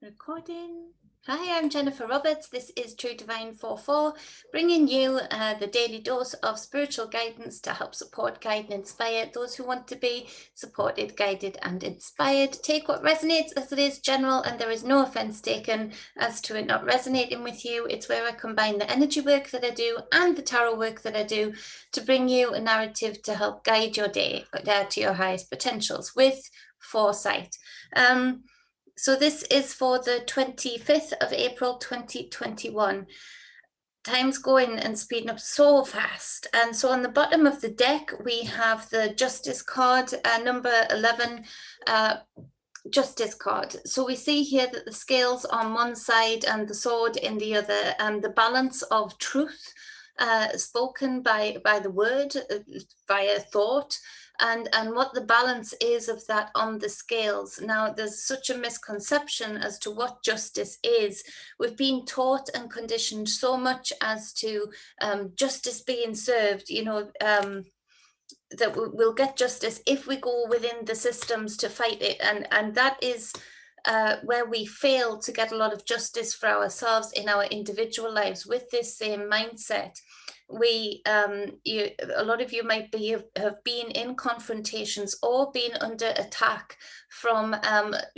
Recording. Hi, I'm Jennifer Roberts. This is True Divine 4-4, bringing you the daily dose of spiritual guidance to help support, guide and inspire those who want to be supported, guided and inspired. Take what resonates as it is general, and there is no offense taken as to it not resonating with you. It's where I combine the energy work that I do and the tarot work that I do to bring you a narrative to help guide your day to your highest potentials with foresight. So this is for the 25th of April 2021. Time's going and speeding up so fast. And so on the bottom of the deck, we have the Justice card, number 11, Justice card. So we see here that the scales on one side and the sword in the other, and the balance of truth spoken by the word, via thought, and what the balance is of that on the scales. Now, there's such a misconception as to what justice is. We've been taught and conditioned so much as to justice being served, that we'll get justice if we go within the systems to fight it. And that is where we fail to get a lot of justice for ourselves in our individual lives with this same mindset. A lot of you might have been in confrontations or been under attack from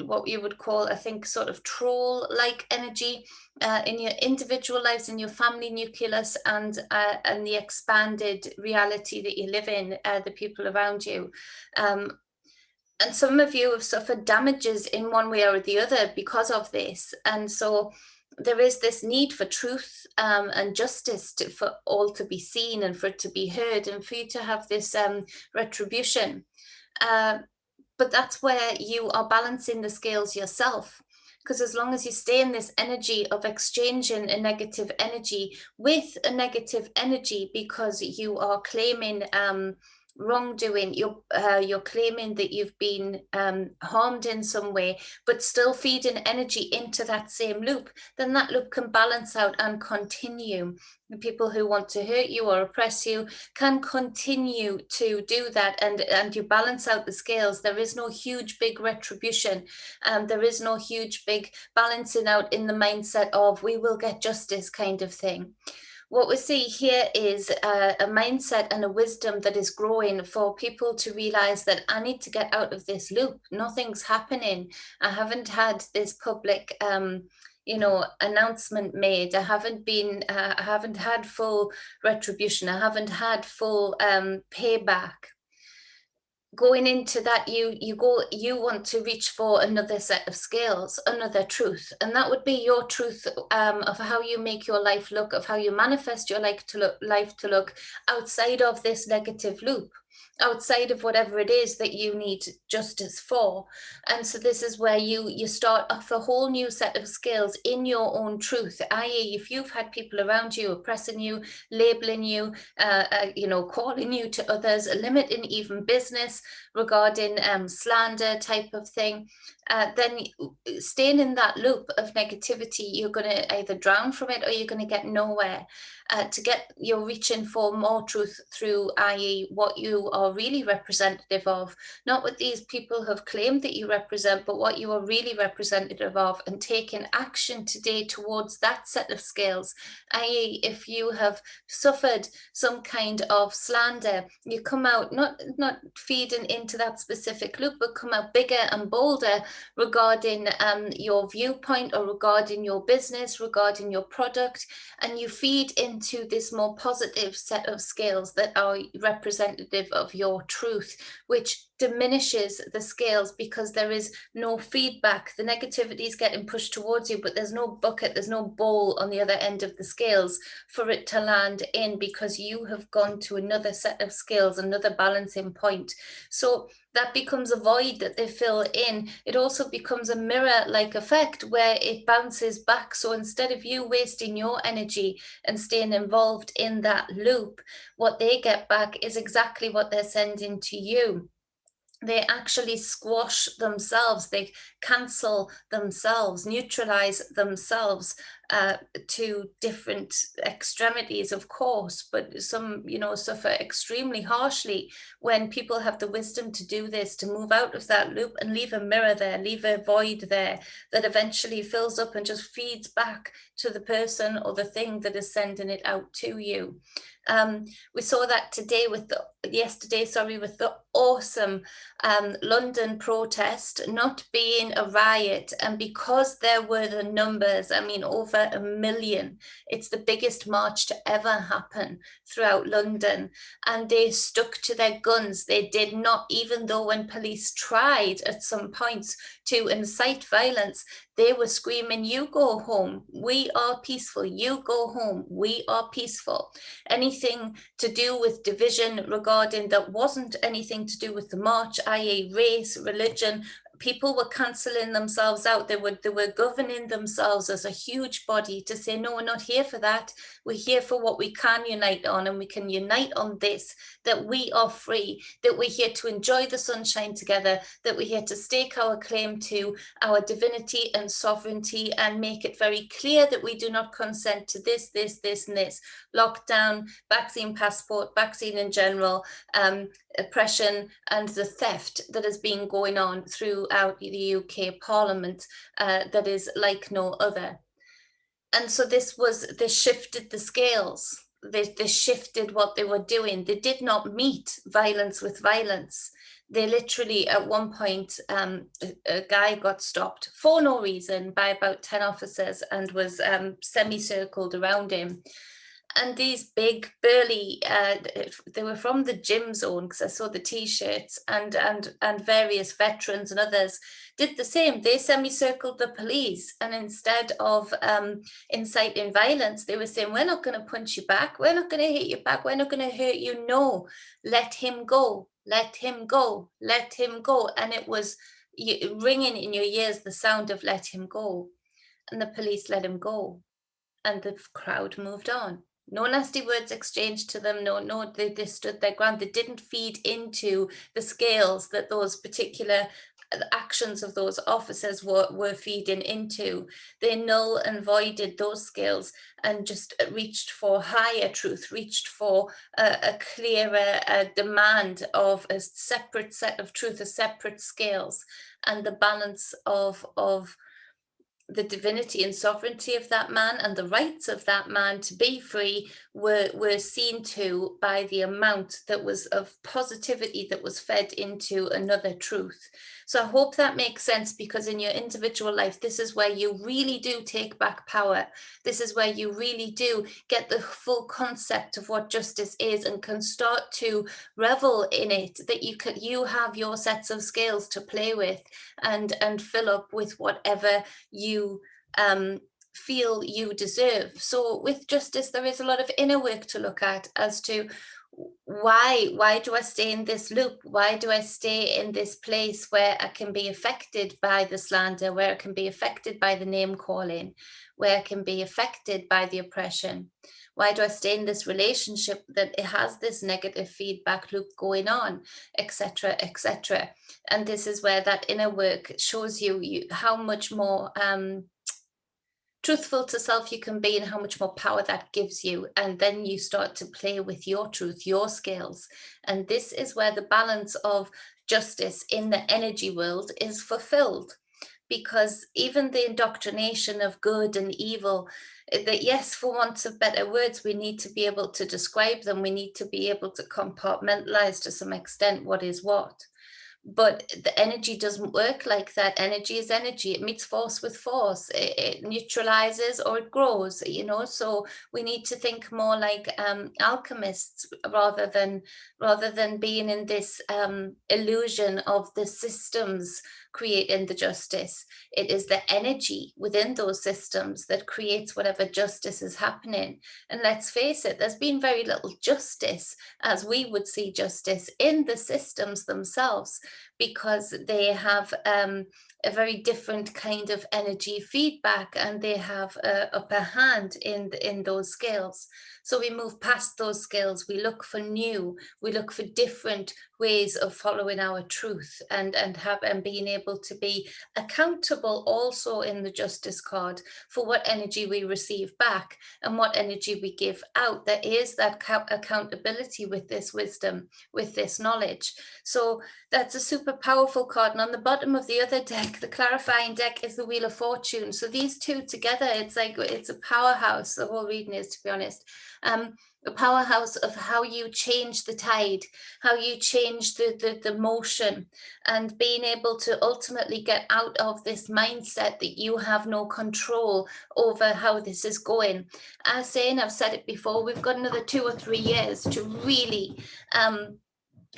what you would call, I think, sort of troll-like energy in your individual lives, in your family nucleus, and the expanded reality that you live in, the people around you. And some of you have suffered damages in one way or the other because of this. And so there is this need for truth and justice for all to be seen and for it to be heard and for you to have this retribution. But that's where you are balancing the scales yourself. Because as long as you stay in this energy of exchanging a negative energy with a negative energy, because you are claiming wrongdoing, you're claiming that you've been harmed in some way, but still feeding energy into that same loop, then that loop can balance out and continue. The people who want to hurt you or oppress you can continue to do that, and you balance out the scales. There is no huge big retribution, there is no huge big balancing out in the mindset of we will get justice kind of thing. What we see here is a mindset and a wisdom that is growing for people to realize that I need to get out of this loop. Nothing's happening. I haven't had this public announcement made. I haven't had full retribution. I haven't had full payback. Going into that, you want to reach for another set of scales, another truth, and that would be your truth of how you make your life look, of how you manifest your life to look outside of this negative loop, outside of whatever it is that you need justice for. And so this is where you start off a whole new set of skills in your own truth, i.e. if you've had people around you oppressing you, labeling you, calling you to others, limiting even business regarding slander type of thing, then staying in that loop of negativity, you're going to either drown from it or you're going to get nowhere. You're reaching for more truth through, i.e. what you are really representative of, not what these people have claimed that you represent, but what you are really representative of, and taking action today towards that set of scales, i.e. if you have suffered some kind of slander, you come out not feeding into that specific loop, but come out bigger and bolder regarding your viewpoint or regarding your business, regarding your product, and you feed into this more positive set of scales that are representative of your truth, which diminishes the scales because there is no feedback. The negativity is getting pushed towards you, but there's no bucket, there's no bowl on the other end of the scales for it to land in, because you have gone to another set of scales, another balancing point. So that becomes a void that they fill in. It also becomes a mirror-like effect where it bounces back. So instead of you wasting your energy and staying involved in that loop, what they get back is exactly what they're sending to you. They actually squash themselves, they cancel themselves, neutralize themselves, to different extremities, of course, but some, suffer extremely harshly when people have the wisdom to do this, to move out of that loop and leave a mirror there, leave a void there that eventually fills up and just feeds back to the person or the thing that is sending it out to you. We saw that yesterday with the awesome London protest not being a riot, and because there were the numbers, I mean, over 1 million, it's the biggest march to ever happen throughout London, and they stuck to their guns. They did not, even though when police tried at some points to incite violence, they were screaming, "You go home, we are peaceful, you go home, we are peaceful." Anything to do with division regarding that wasn't anything to do with the march, i.e. race, religion, people were cancelling themselves out. They were governing themselves as a huge body to say, no, we're not here for that. We're here for what we can unite on, and we can unite on this, that we are free, that we're here to enjoy the sunshine together, that we're here to stake our claim to our divinity and sovereignty and make it very clear that we do not consent to this, this, this, and this. Lockdown, vaccine passport, vaccine in general, oppression and the theft that has been going on throughout the UK Parliament that is like no other. And so this shifted the scales. They shifted what they were doing. They did not meet violence with violence. They literally, at one point, a guy got stopped for no reason by about 10 officers and was semicircled around him. And these big burly, they were from the gym zone, because I saw the t-shirts, and various veterans and others did the same. They semicircled the police, and instead of inciting violence, they were saying, "We're not going to punch you back, we're not going to hit you back, we're not going to hurt you. No, let him go, let him go, let him go." And it was ringing in your ears, the sound of "let him go." And the police let him go, and the crowd moved on. No nasty words exchanged to them. No, they stood their ground. They didn't feed into the scales that those particular actions of those officers were feeding into. They null and voided those scales and just reached for higher truth, reached for a clearer demand of a separate set of truth, a separate scales, and the balance of the divinity and sovereignty of that man and the rights of that man to be free were seen to by the amount that was of positivity that was fed into another truth. So I hope that makes sense, because in your individual life, this is where you really do take back power. This is where you really do get the full concept of what justice is and can start to revel in it, that you have your sets of scales to play with and fill up with whatever you feel you deserve. So with justice, there is a lot of inner work to look at as to why do I stay in this loop? Why do I stay in this place where I can be affected by the slander, where I can be affected by the name calling, where I can be affected by the oppression? Why do I stay in this relationship that it has this negative feedback loop going on, etc., etc.? And this is where that inner work shows you how much more truthful to self you can be, and how much more power that gives you. And then you start to play with your truth, your scales. And this is where the balance of justice in the energy world is fulfilled. Because even the indoctrination of good and evil, that yes, for want of better words, we need to be able to describe them. We need to be able to compartmentalize to some extent what is what. But the energy doesn't work like that. Energy is energy. It meets force with force. It neutralizes or it grows, so we need to think more like alchemists rather than being in this illusion of the systems creating the justice. It is the energy within those systems that creates whatever justice is happening. And let's face it, there's been very little justice, as we would see justice, in the systems themselves. because they have a very different kind of energy feedback, and they have a upper hand in those skills. So we move past those skills, we look for new, we look for different ways of following our truth, and being able to be accountable also in the justice card for what energy we receive back and what energy we give out. There is that accountability with this wisdom, with this knowledge. So that's a super powerful card. And on the bottom of the other deck, the clarifying deck, is the Wheel of Fortune. So these two together, it's like, it's a powerhouse. The whole reading is, to be honest, a powerhouse of how you change the tide, how you change the motion, and being able to ultimately get out of this mindset that you have no control over how this is going. As saying, I've said it before, we've got another 2 or 3 years to really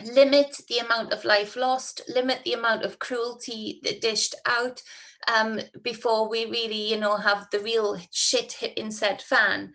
limit the amount of life lost, limit the amount of cruelty dished out, before we really, have the real shit hitting said fan.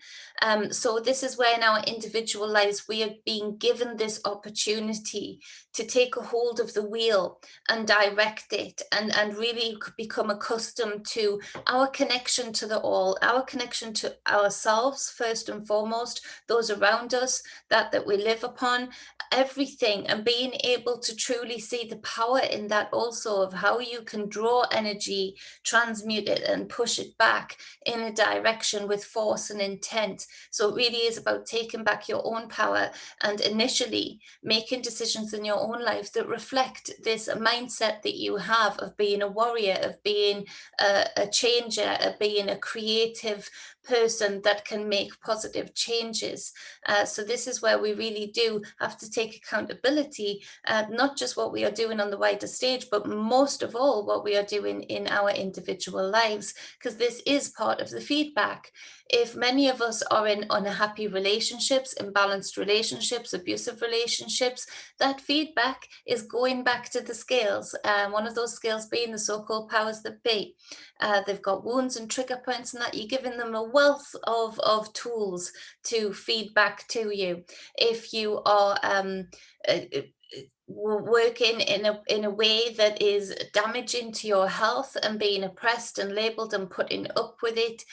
So this is where in our individual lives we are being given this opportunity to take a hold of the wheel and direct it, and really become accustomed to our connection to the all, our connection to ourselves first and foremost, those around us that we live upon, everything, and being able to truly see the power in that also, of how you can draw energy, transmute it, and push it back in a direction with force and intent. So it really is about taking back your own power, and initially making decisions in your own life that reflect this mindset that you have of being a warrior, of being a changer, of being a creative person that can make positive changes. So this is where we really do have to take accountability, not just what we are doing on the wider stage, but most of all what we are doing in our individual lives, because this is part of the feedback. If many of us are in unhappy relationships, imbalanced relationships, abusive relationships, that feedback is going back to the scales. One of those scales being the so-called powers that be. They've got wounds and trigger points, and that you're giving them a wealth of tools to feed back to you. If you are working in a way that is damaging to your health, and being oppressed and labeled and putting up with it,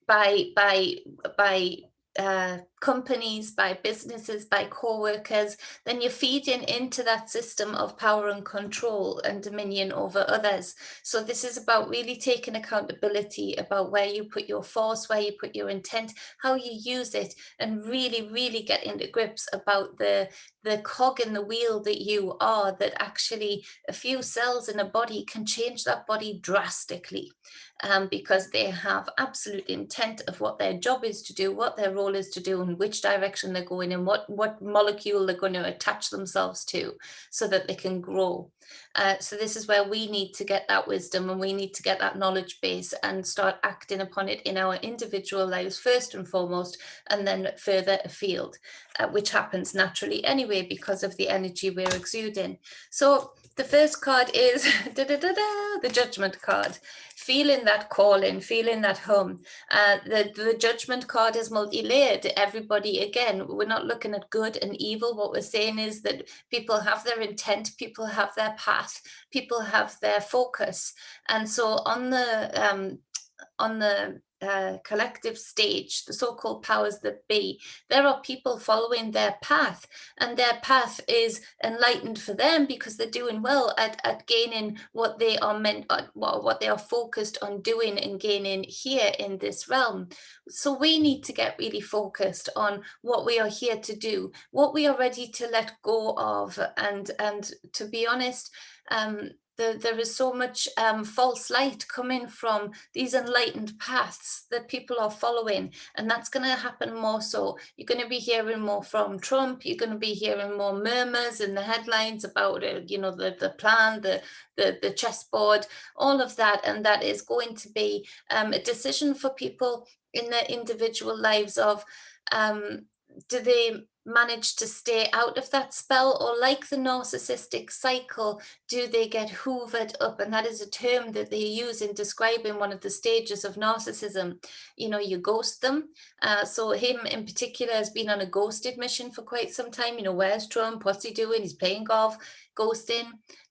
by companies, by businesses, by co-workers, then you're feeding into that system of power and control and dominion over others. So this is about really taking accountability about where you put your force, where you put your intent, how you use it, and really, really get into grips about the cog in the wheel that you are, that actually a few cells in a body can change that body drastically. Because they have absolute intent of what their job is to do, what their role is to do, and which direction they're going in, what molecule they're going to attach themselves to, so that they can grow. So this is where we need to get that wisdom, and we need to get that knowledge base and start acting upon it in our individual lives first and foremost, and then further afield, which happens naturally anyway because of the energy we're exuding. So the first card is the Judgment card. Feeling that calling, feeling that hum. The Judgment card is multi-layered. Everybody, again, we're not looking at good and evil. What we're saying is that people have their intent, people have their path, people have their focus. And so on the collective stage, the so-called powers that be, there are people following their path, and their path is enlightened for them because they're doing well at gaining what they are meant, what they are focused on doing and gaining here in this realm. So we need to get really focused on what we are here to do, what we are ready to let go of, and to be honest, there is so much false light coming from these enlightened paths that people are following, and that's going to happen more so. You're going to be hearing more from Trump. You're going to be hearing more murmurs in the headlines about the plan, the chessboard, all of that, and that is going to be a decision for people in their individual lives of do they manage to stay out of that spell, or like the narcissistic cycle, do they get hoovered up? And that is a term that they use in describing one of the stages of narcissism. You know, you ghost them. So him in particular has been on a ghosted mission for quite some time. You know, where's Trump? What's he doing? He's playing golf, ghosting.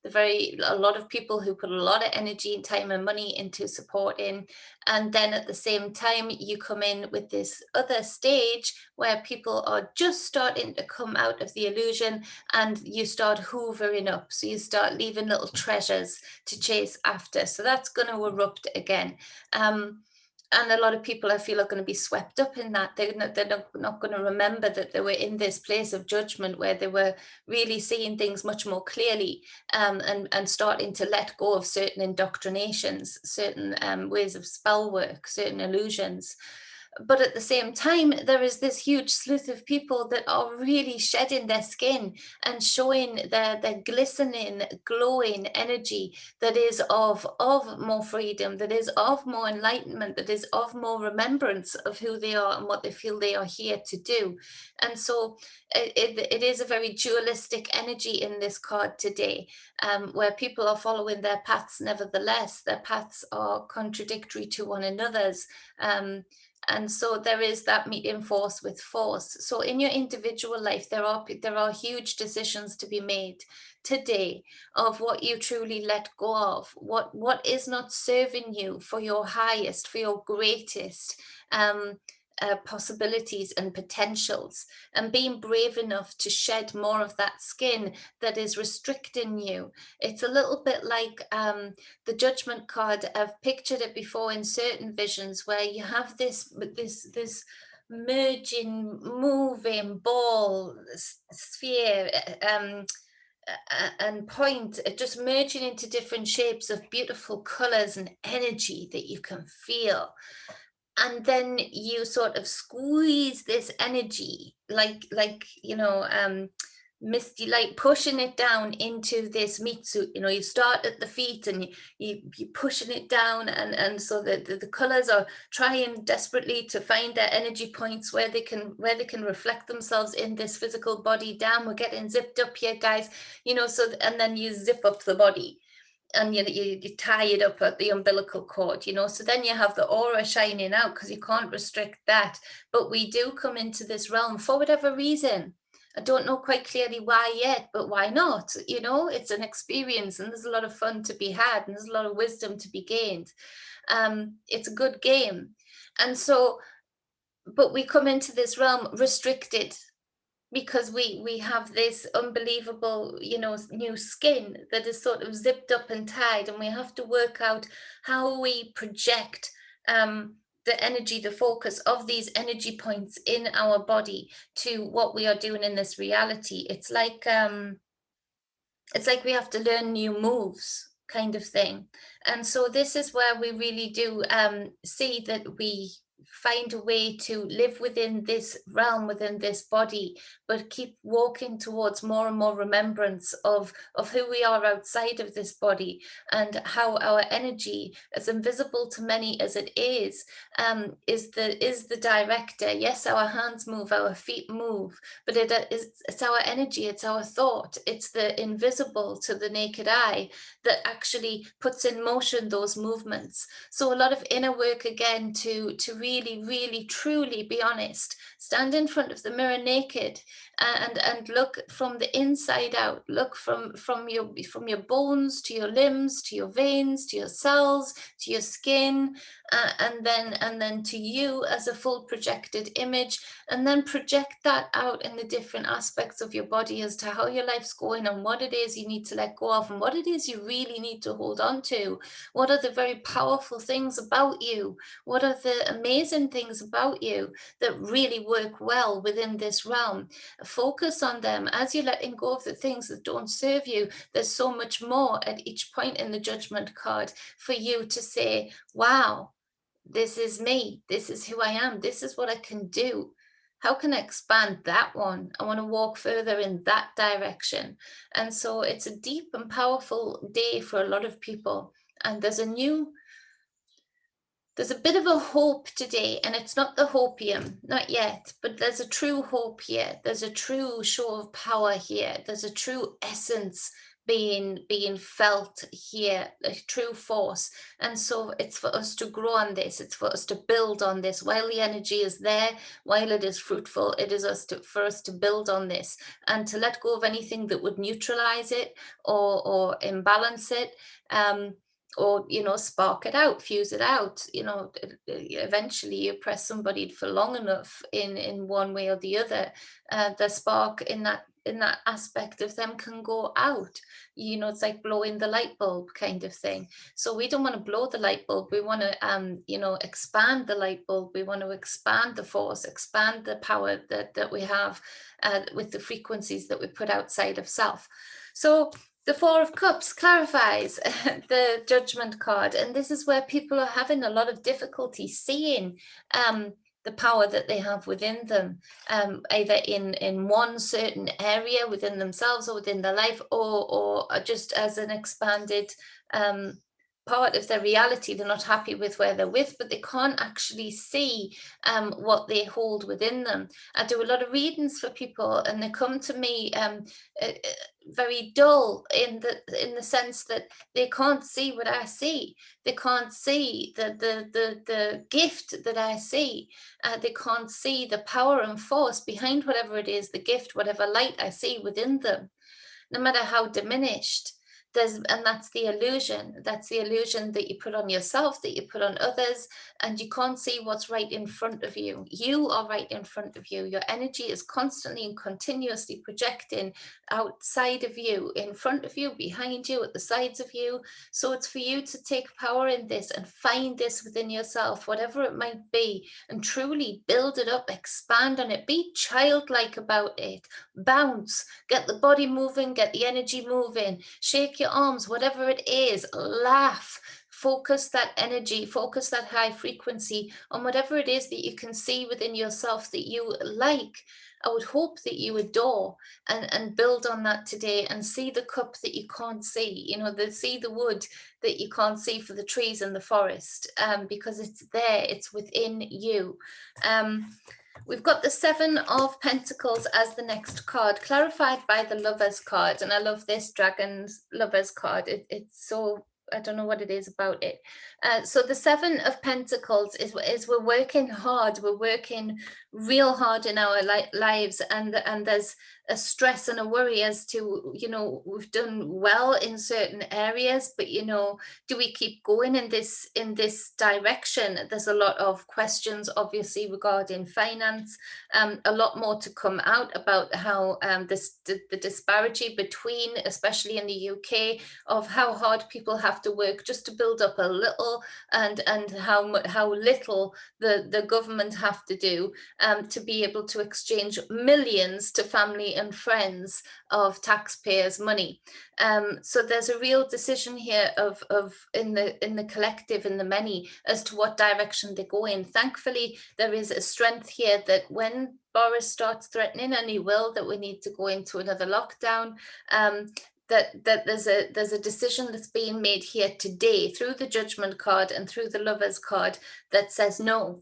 A lot of people who put a lot of energy and time and money into supporting. And then at the same time, you come in with this other stage where people are just starting to come out of the illusion, and you start hoovering up. So you start leaving little treasures to chase after. So that's going to erupt again. And a lot of people, I feel, are going to be swept up in that. They're not going to remember that they were in this place of judgment where they were really seeing things much more clearly, and starting to let go of certain indoctrinations, certain ways of spell work, certain illusions. But at the same time, there is this huge sleuth of people that are really shedding their skin and showing their glistening, glowing energy that is of more freedom, that is of more enlightenment, that is of more remembrance of who they are and what they feel they are here to do. And so it is a very dualistic energy in this card today, where people are following their paths. Nevertheless, their paths are contradictory to one another's. And so there is that meeting force with force. So in your individual life, there are huge decisions to be made today of what you truly let go of, what is not serving you for your highest, for your greatest possibilities and potentials, and being brave enough to shed more of that skin that is restricting you. It's a little bit like the judgment card. I've pictured it before in certain visions where you have this merging, moving ball, sphere, and point, just merging into different shapes of beautiful colors and energy that you can feel. And then you sort of squeeze this energy like misty light, pushing it down into this meat suit. You know, you start at the feet and you're pushing it down, and so the colors are trying desperately to find their energy points where they can reflect themselves in this physical body. Damn, we're getting zipped up here, guys. You know, so, and then you zip up the body, and you tie it up at the umbilical cord, you know, so then you have the aura shining out because you can't restrict that. But we do come into this realm for whatever reason. I don't know quite clearly why yet, but why not? You know, it's an experience, and there's a lot of fun to be had, and there's a lot of wisdom to be gained. It's a good game. And so, but we come into this realm restricted, because we have this unbelievable, you know, new skin that is sort of zipped up and tied, and we have to work out how we project the energy, the focus of these energy points in our body to what we are doing in this reality. It's like we have to learn new moves, kind of thing. And so this is where we really do see that we find a way to live within this realm, within this body, but keep walking towards more and more remembrance of who we are outside of this body, and how our energy, as invisible to many as it is the director. Yes, our hands move, our feet move, but it's our energy, it's our thought, it's the invisible to the naked eye that actually puts in motion those movements. So a lot of inner work again to really truly be honest, stand in front of the mirror naked, and look from the inside out. Look from your bones to your limbs, to your veins, to your cells, to your skin, and then to you as a full projected image, and then project that out in the different aspects of your body as to how your life's going, and what it is you need to let go of, and what it is you really need to hold on to. What are the very powerful things about you? What are the amazing things about you that really work well within this realm? Focus on them as you're letting go of the things that don't serve you. There's so much more at each point in the judgment card for you to say, wow, this is me, this is who I am, this is what I can do. How can I expand that one? I want to walk further in that direction. And so it's a deep and powerful day for a lot of people. And there's a bit of a hope today, and it's not the hopium, not yet, but there's a true hope here. There's a true show of power here. There's a true essence being felt here, a true force. And so it's for us to grow on this, it's for us to build on this. While the energy is there, while it is fruitful, it is for us to build on this and to let go of anything that would neutralize it or imbalance it, or spark it out, fuse it out. Eventually you press somebody for long enough in one way or the other, the spark in that aspect of them can go out. It's like blowing the light bulb kind of thing. So we don't want to blow the light bulb. We want to expand the light bulb. We want to expand the force, expand the power that we have with the frequencies that we put outside of self. So the Four of Cups clarifies the Judgment card, and this is where people are having a lot of difficulty seeing the power that they have within them, either in one certain area within themselves or within their life, or just as an expanded part of their reality. They're not happy with where they're with, but they can't actually see what they hold within them. I do a lot of readings for people, and they come to me very dull in the sense that they can't see what I see. They can't see the gift that I see. They can't see the power and force behind whatever it is, the gift, whatever light I see within them, no matter how diminished. And that's the illusion. That's the illusion that you put on yourself, that you put on others, and you can't see what's right in front of you. You are right in front of you. Your energy is constantly and continuously projecting outside of you, in front of you, behind you, at the sides of you. So it's for you to take power in this and find this within yourself, whatever it might be, and truly build it up, expand on it, be childlike about it, bounce, get the body moving, get the energy moving, shake your arms, whatever it is, laugh, focus that energy, focus that high frequency on whatever it is that you can see within yourself that you like. I would hope that you adore, and build on that today, and see the cup that you can't see, see the wood that you can't see for the trees in the forest, because it's there, it's within you. We've got the Seven of Pentacles as the next card, clarified by the Lovers card. And I love this Dragon's Lovers card. It's so, I don't know what it is about it. So the Seven of Pentacles is we're working hard. We're working real hard in our lives. And there's a stress and a worry as to, we've done well in certain areas, but, do we keep going in this direction? There's a lot of questions, obviously, regarding finance. A lot more to come out about how the disparity between, especially in the UK, of how hard people have to work just to build up a little, and how little the government have to do to be able to exchange millions to family and friends of taxpayers' money. So there's a real decision here of in the collective, in the many, as to what direction they go in. Thankfully, there is a strength here that when Boris starts threatening, and he will, that we need to go into another lockdown, that there's a decision that's being made here today through the Judgment card and through the Lovers card that says no.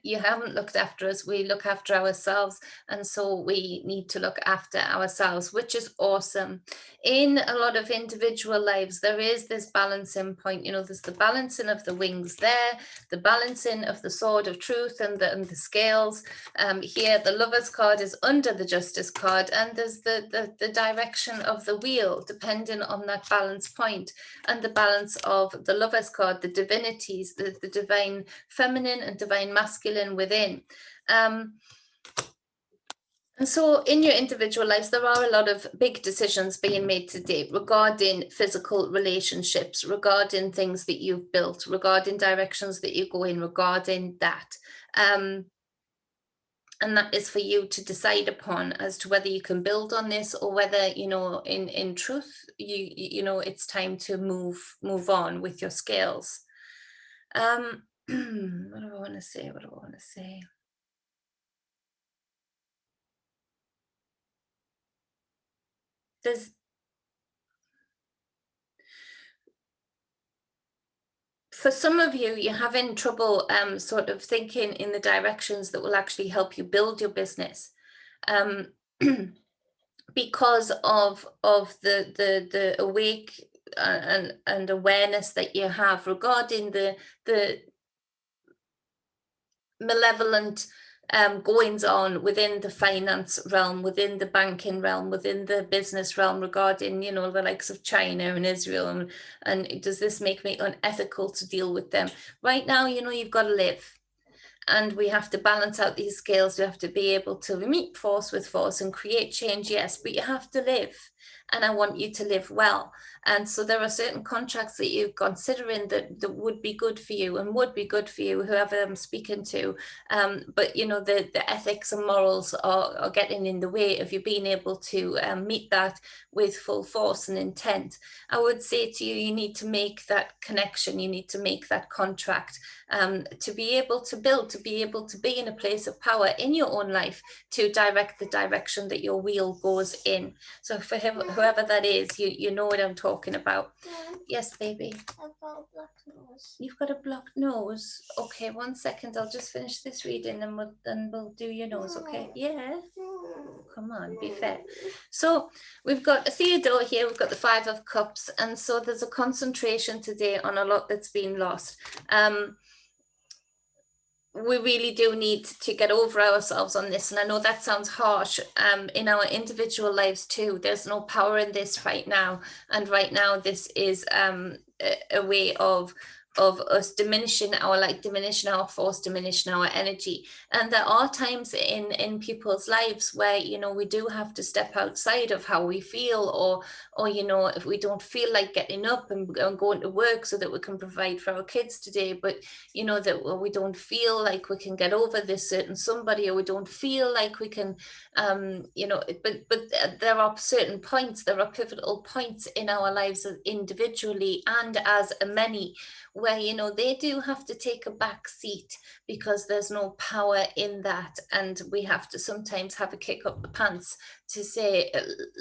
You haven't looked after us, we look after ourselves, and so we need to look after ourselves, which is awesome. In a lot of individual lives, there is this balancing point. There's the balancing of the wings there, the balancing of the sword of truth and the scales. Here the Lovers card is under the Justice card, and there's the direction of the wheel depending on that balance point, and the balance of the Lovers card, the divinities, the divine feminine and divine masculine within. And so in your individual lives, there are a lot of big decisions being made today regarding physical relationships, regarding things that you've built, regarding directions that you go in, regarding that. And that is for you to decide upon as to whether you can build on this, or whether, in truth, it's time to move on with your scales. What do I want to say? For some of you, you're having trouble sort of thinking in the directions that will actually help you build your business. because of the awake and awareness that you have regarding the malevolent goings on within the finance realm, within the banking realm, within the business realm, regarding, you know, the likes of China and Israel, and does this make me unethical to deal with them? Right now, you know, you've got to live. And we have to balance out these scales. We have to be able to meet force with force and create change, yes, but you have to live. And I want you to live well. And so there are certain contracts that you're considering that would be good for you and would be good for you, whoever I'm speaking to. But, you know, the ethics and morals are getting in the way of you being able to meet that with full force and intent. I would say to you, you need to make that connection. You need to make that contract to be able to build, to be able to be in a place of power in your own life, to direct the direction that your wheel goes in. So for him, whoever that is, you know what I'm talking about. Yes, baby. I've got a blocked nose. You've got a blocked nose. Okay, 1 second. I'll just finish this reading and we'll do your nose. Okay? Yeah. Come on, be fair. So we've got Theodore here. We've got the 5 of Cups, and so there's a concentration today on a lot that's been lost. We really do need to get over ourselves on this. And I know that sounds harsh in our individual lives too. There's no power in this right now. And right now, this is a way of us diminishing our light, diminishing our force, diminishing our energy. And there are times in people's lives where, you know, we do have to step outside of how we feel, or you know, if we don't feel like getting up and going to work so that we can provide for our kids today, but you know, that we don't feel like we can get over this certain somebody, or we don't feel like we can, you know, but there are certain points, there are pivotal points in our lives individually and as a many, where, you know, they do have to take a back seat because there's no power in that. And we have to sometimes have a kick up the pants to say,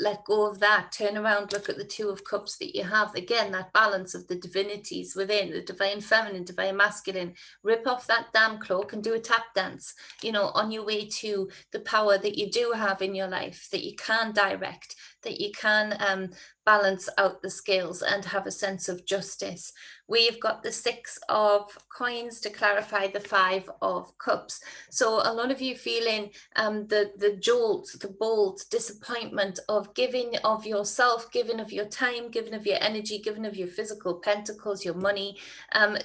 let go of that, turn around, look at the 2 of Cups that you have. Again, that balance of the divinities within, the divine feminine, divine masculine. Rip off that damn cloak and do a tap dance, you know, on your way to the power that you do have in your life, that you can direct, that you can balance out the scales and have a sense of justice. We've got the 6 of Coins to clarify the 5 of Cups. So a lot of you feeling the jolt, the bolt, disappointment of giving of yourself, giving of your time, giving of your energy, giving of your physical pentacles, your money,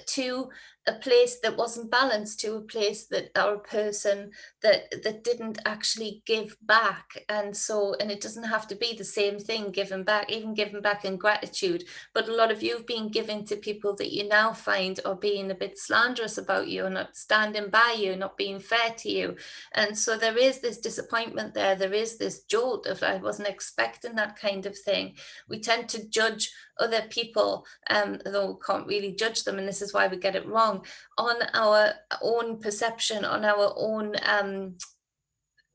to a place that wasn't balanced, to a place that, or a person that didn't actually give back. And so, and it doesn't have to be the same thing, giving back, even giving back in gratitude, but a lot of you have been giving to people that you now find are being a bit slanderous about you, not standing by you, not being fair to you. And so there is this disappointment there. There is this jolt of, I wasn't expecting that kind of thing. We tend to judge other people, though we can't really judge them, and this is why we get it wrong, on our own perception, on our own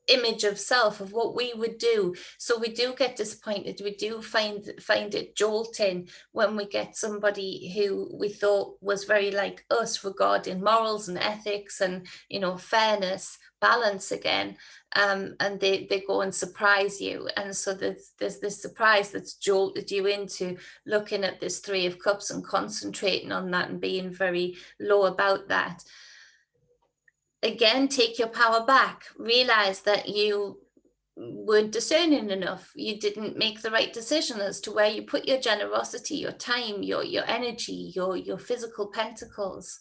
image of self, of what we would do. So we do get disappointed. We do find it jolting when we get somebody who we thought was very like us regarding morals and ethics and, you know, fairness, balance again, and they go and surprise you. And so there's this surprise that's jolted you into looking at this 3 of Cups and concentrating on that and being very low about that. Again, take your power back. Realize that you weren't discerning enough. You didn't make the right decision as to where you put your generosity, your time, your energy, your physical pentacles.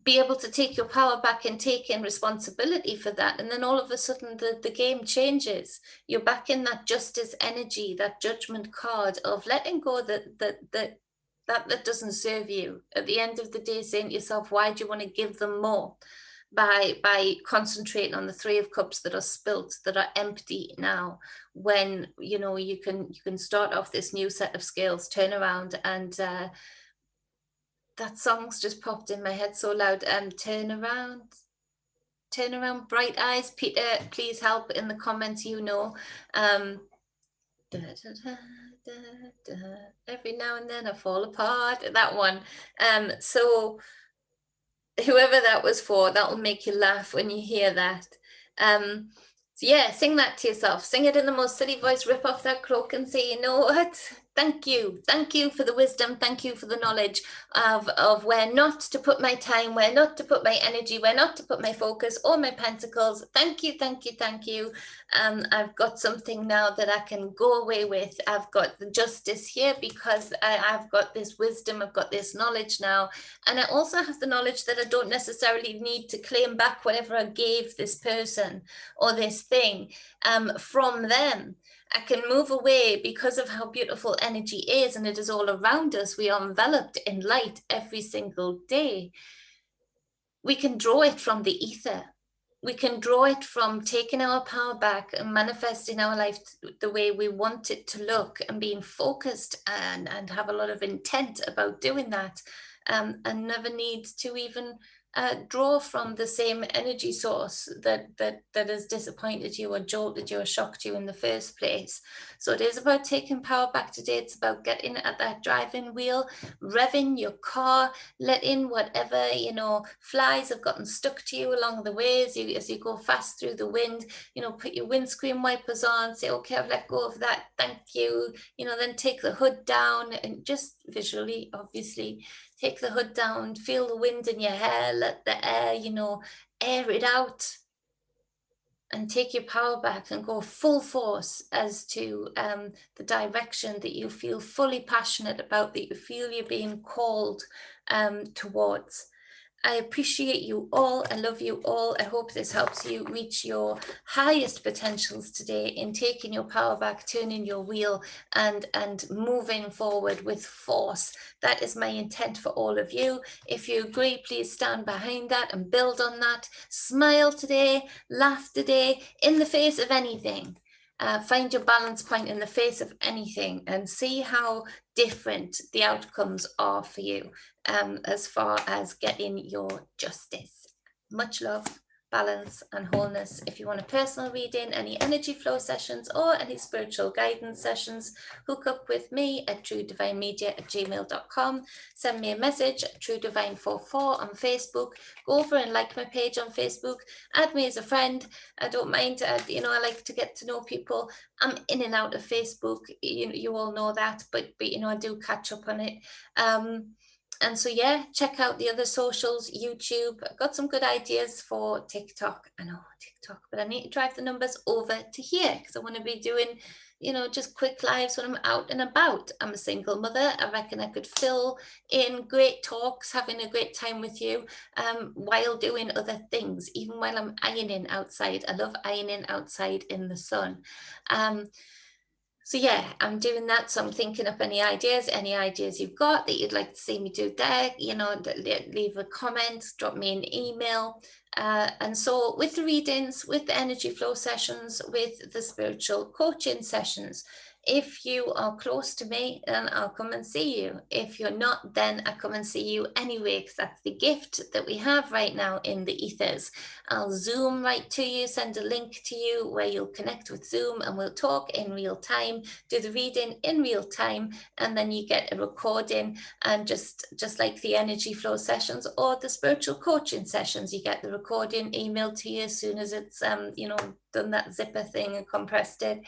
Be able to take your power back and take in responsibility for that. And then all of a sudden the game changes. You're back in that justice energy, that judgment card of letting go that doesn't serve you. At the end of the day, saying to yourself, why do you want to give them more? By concentrating on the 3 of Cups that are spilt, that are empty now, when, you know, you can start off this new set of scales, turn around, and that song's just popped in my head so loud. Turn around, bright eyes. Peter, please help in the comments, you know. Da, da, da, da, da. Every now and then I fall apart. That one. So whoever that was for, that will make you laugh when you hear that. So yeah, sing that to yourself. Sing it in the most silly voice, rip off that cloak and say, you know what? Thank you. Thank you for the wisdom. Thank you for the knowledge of where not to put my time, where not to put my energy, where not to put my focus or my pentacles. Thank you, thank you, thank you. I've got something now that I can go away with. I've got the justice here because I've got this wisdom, I've got this knowledge now. And I also have the knowledge that I don't necessarily need to claim back whatever I gave this person or this thing from them. I can move away because of how beautiful energy is, and it is all around us. We are enveloped in light every single day. We can draw it from the ether. We can draw it from taking our power back and manifesting our life the way we want it to look, and being focused and have a lot of intent about doing that, and never need to even draw from the same energy source that has disappointed you or jolted you or shocked you in the first place. So it is about taking power back today. It's about getting at that driving wheel, revving your car, letting whatever, you know, flies have gotten stuck to you along the way as you go fast through the wind, you know, put your windscreen wipers on, say, okay, I've let go of that, thank you, you know, then take the hood down and just visually, obviously, take the hood down, feel the wind in your hair, let the air, you know, air it out, and take your power back and go full force as to the direction that you feel fully passionate about, that you feel you're being called towards. I appreciate you all. I love you all. I hope this helps you reach your highest potentials today in taking your power back, turning your wheel, and moving forward with force. That is my intent for all of you. If you agree, please stand behind that and build on that. Smile today, laugh today, in the face of anything. Find your balance point in the face of anything and see how different the outcomes are for you as far as getting your justice. Much love, balance, and wholeness. If you want a personal reading, any energy flow sessions, or any spiritual guidance sessions, hook up with me at truedivinemedia@gmail.com. Send me a message at truedivine44 on Facebook. Go over and like my page on Facebook. Add me as a friend. I don't mind. You know, I like to get to know people. I'm in and out of Facebook. You all know that, but you know, I do catch up on it. And so, yeah, check out the other socials, YouTube. I've got some good ideas for TikTok. I know TikTok, but I need to drive the numbers over to here because I want to be doing, you know, just quick lives when I'm out and about. I'm a single mother. I reckon I could fill in great talks, having a great time with you while doing other things, even while I'm ironing outside. I love ironing outside in the sun. So yeah, I'm doing that. So I'm thinking up any ideas you've got that you'd like to see me do there, you know, leave a comment, drop me an email. And so with the readings, with the energy flow sessions, with the spiritual coaching sessions, if you are close to me, then I'll come and see you. If you're not, then I come and see you anyway, because that's the gift that we have right now in the ethers. I'll Zoom right to you, send a link to you where you'll connect with Zoom and we'll talk in real time, do the reading in real time, and then you get a recording. And just like the energy flow sessions or the spiritual coaching sessions, you get the recording emailed to you as soon as it's, you know, done that zipper thing and compressed it.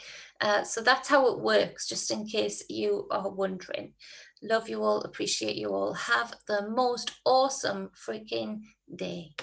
So that's how it works, just in case you are wondering. Love you all, appreciate you all. Have the most awesome freaking day.